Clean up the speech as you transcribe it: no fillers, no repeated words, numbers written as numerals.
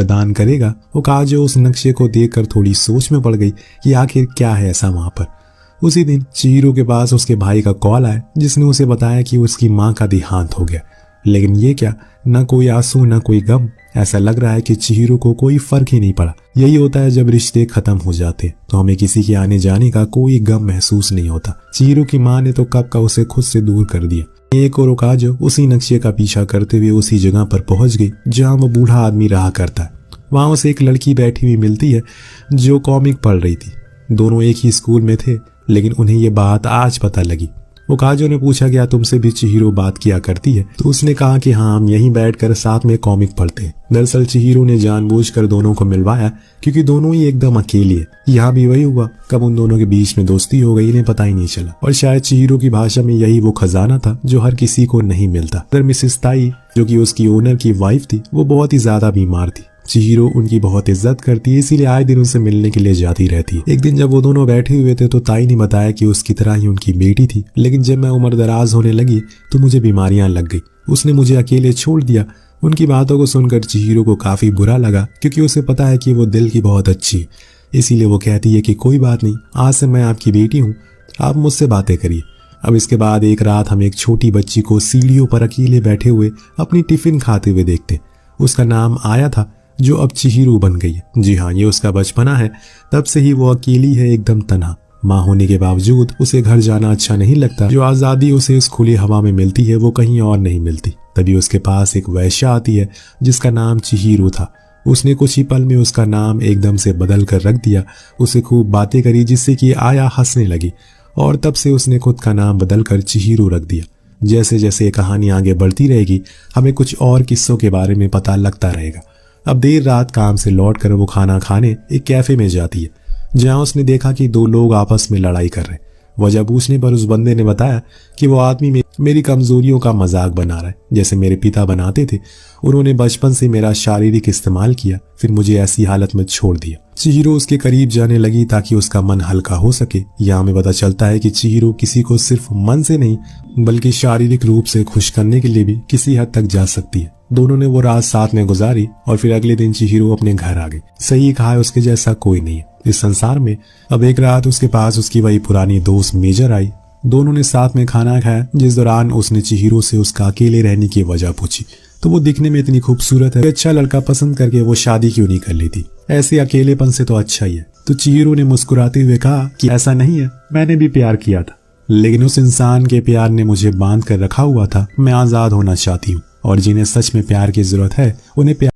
प्रदान करेगा। ओकाजो उस नक्शे को देखकर थोड़ी सोच में पड़ गई कि आखिर क्या है ऐसा वहां पर। उसी दिन चिहिरो के पास उसके भाई का कॉल आया, जिसने उसे बताया कि उसकी माँ का देहांत हो गया। लेकिन ये क्या, न कोई आंसू न कोई गम। ऐसा लग रहा है कि चिहिरो को कोई फर्क ही नहीं पड़ा। यही होता है जब रिश्ते खत्म हो जाते तो हमें किसी के आने जाने का कोई गम महसूस नहीं होता। चिहिरो की माँ ने तो कब का उसे खुद से दूर कर दिया। एक और ओकाजो उसी नक्शे का पीछा करते हुए उसी जगह पर पहुंच गई जहां वो बूढ़ा आदमी रहा करता है। वहां उसे एक लड़की बैठी हुई मिलती है जो कॉमिक पढ़ रही थी। दोनों एक ही स्कूल में थे, लेकिन उन्हें ये बात आज पता लगी। ओकाजो ने पूछा क्या तुमसे भी चिहिरो बात किया करती है? तो उसने कहा कि हाँ, हम यहीं बैठकर साथ में कॉमिक पढ़ते हैं। दरअसल चिहिरो ने जानबूझकर दोनों को मिलवाया क्योंकि दोनों ही एकदम अकेली है। यहाँ भी वही हुआ, कब उन दोनों के बीच में दोस्ती हो गई इन्हें पता ही नहीं चला। और शायद चिहिरो की भाषा में यही वो खजाना था जो हर किसी को नहीं मिलता। मिसेस ताई, जो कि उसकी ओनर की वाइफ थी, वो बहुत ही ज्यादा बीमार थी। चिहिरो उनकी बहुत इज्जत करती है, इसीलिए आए दिन उनसे मिलने के लिए जाती रहती है। एक दिन जब वो दोनों बैठे हुए थे तो ताई ने बताया कि उसकी तरह ही उनकी बेटी थी, लेकिन जब मैं उम्र दराज होने लगी तो मुझे बीमारियां लग गई। उसने मुझे अकेले छोड़ दिया। उनकी बातों को सुनकर चिहिरो को काफी बुरा लगा क्योंकि उसे पता है कि वो दिल की बहुत अच्छी है। इसीलिए वो कहती है कि कोई बात नहीं, आज से मैं आपकी बेटी हूँ, आप मुझसे बातें करिए। अब इसके बाद एक रात हम एक छोटी बच्ची को सीढ़ियों पर अकेले बैठे हुए अपनी टिफिन खाते हुए देखते। उसका नाम आया था, जो अब चिहिरो बन गई है। जी हाँ, ये उसका बचपना है। तब से ही वो अकेली है, एकदम तन्हा। माँ होने के बावजूद उसे घर जाना अच्छा नहीं लगता। जो आज़ादी उसे इस खुली हवा में मिलती है वो कहीं और नहीं मिलती। तभी उसके पास एक वैश्या आती है जिसका नाम चिहिरो था। उसने कुछ ही पल में उसका नाम एकदम से बदल कर रख दिया। उसे खूब बातें करी जिससे कि आया हंसने लगी और तब से उसने खुद का नाम बदल कर चिहिरो रख दिया। जैसे जैसे कहानी आगे बढ़ती रहेगी हमें कुछ और किस्सों के बारे में पता लगता रहेगा। अब देर रात काम से लौटकर वो खाना खाने एक कैफे में जाती है, जहां उसने देखा कि दो लोग आपस में लड़ाई कर रहे हैं। वजह पूछने पर उस बंदे ने बताया कि वो आदमी मेरी कमजोरियों का मजाक बना रहा है, जैसे मेरे पिता बनाते थे। उन्होंने बचपन से मेरा शारीरिक इस्तेमाल किया, फिर मुझे ऐसी हालत में छोड़ दिया। चिहिरो उसके करीब जाने लगी ताकि उसका मन हल्का हो सके। यहाँ हमें पता चलता है कि चिहिरो किसी को सिर्फ मन से नहीं बल्कि शारीरिक रूप से खुश करने के लिए भी किसी हद तक जा सकती है। दोनों ने वो रात साथ में गुजारी और फिर अगले दिन चिहिरो अपने घर आ गई। सही कहा है, उसके जैसा कोई नहीं है इस संसार में। अब एक रात उसके पास उसकी वही पुरानी दोस्त मेजर आई। दोनों ने साथ में खाना खाया, जिस दौरान उसने चिहिरो से उसका अकेले रहने की वजह पूछी। तो वो दिखने में इतनी खूबसूरत है, अच्छा लड़का पसंद करके वो शादी क्यों नहीं कर लेती? ऐसे अकेलेपन से तो अच्छा ही है। तो चिहिरो ने मुस्कुराते हुए कहा कि ऐसा नहीं है, मैंने भी प्यार किया था, लेकिन उस इंसान के प्यार ने मुझे बांध कर रखा हुआ था। मैं आजाद होना चाहती हूँ और जिन्हें सच में प्यार की जरूरत है उन्हें प्यार